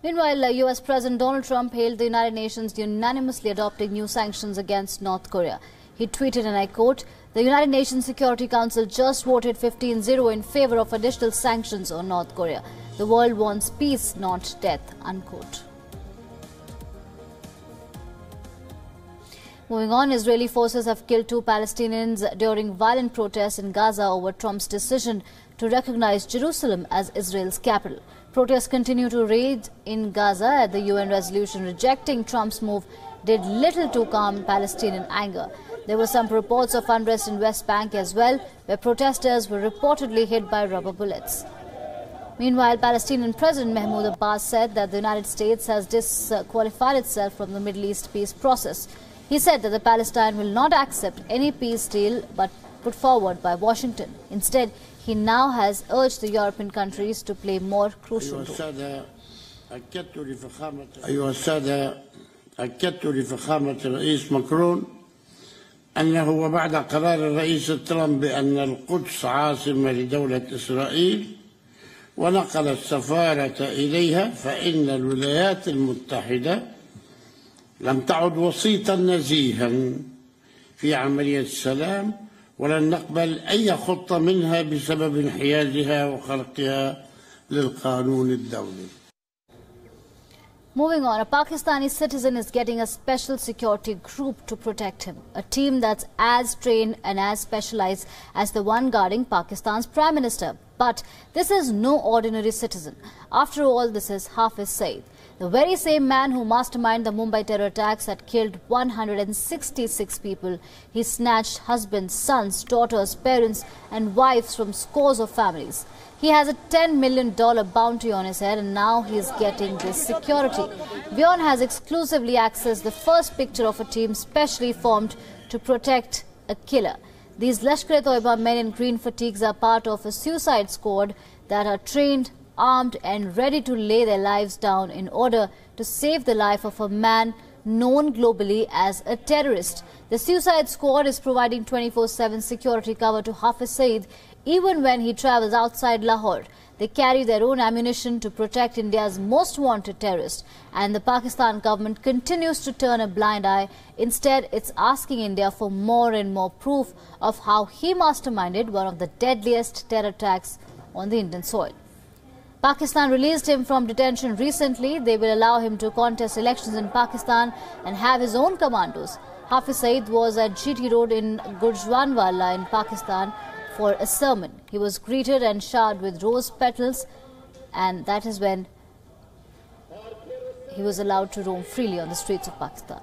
Meanwhile, US President Donald Trump hailed the United Nations unanimously adopting new sanctions against North Korea. He tweeted, and I quote, "The United Nations Security Council just voted 15-0 in favor of additional sanctions on North Korea. The world wants peace, not death," unquote. Moving on, Israeli forces have killed 2 Palestinians during violent protests in Gaza over Trump's decision to recognize Jerusalem as Israel's capital. Protests continue to rage in Gaza as the UN resolution rejecting Trump's move did little to calm Palestinian anger. There were some reports of unrest in West Bank as well, where protesters were reportedly hit by rubber bullets. Meanwhile, Palestinian President Mahmoud Abbas said that the United States has disqualified itself from the Middle East peace process. He said that the Palestine will not accept any peace deal but put forward by Washington. Instead, he now has urged the European countries to play more crucial role. أيها السادة، أكدت لفخامة الرئيس ماكرون أنه وبعد قرار الرئيس ترامب بأن القدس عاصمة لدولة إسرائيل ونقل السفارة إليها، فإن الولايات المتحدة لم تعد وسيطا نزيها في عملية السلام، ولن نقبل أي خطة منها بسبب انحيازها وخرقها للقانون الدولي. Moving on, a Pakistani citizen is getting a special security group to protect him, a team that's as trained and as specialized as the one guarding Pakistan's Prime Minister. But this is no ordinary citizen. After all, this is Hafiz Saeed, the very same man who masterminded the Mumbai terror attacks that killed 166 people. He snatched husbands, sons, daughters, parents and wives from scores of families. He has a $10 million bounty on his head, and now he is getting this security. WION has exclusively accessed the first picture of a team specially formed to protect a killer. These Lashkar-e-Toiba men in green fatigues are part of a suicide squad that are trained, armed and ready to lay their lives down in order to save the life of a man known globally as a terrorist. The suicide squad is providing 24/7 security cover to Hafiz Saeed even when he travels outside Lahore. They carry their own ammunition to protect India's most wanted terrorist, and the Pakistan government continues to turn a blind eye. Instead, it's asking India for more and more proof of how he masterminded one of the deadliest terror attacks on the Indian soil. Pakistan released him from detention recently. They will allow him to contest elections in Pakistan and have his own commandos. Hafiz Saeed was at GT Road in Gujranwala in Pakistan for a sermon. He was greeted and showered with rose petals, and that is when he was allowed to roam freely on the streets of Pakistan.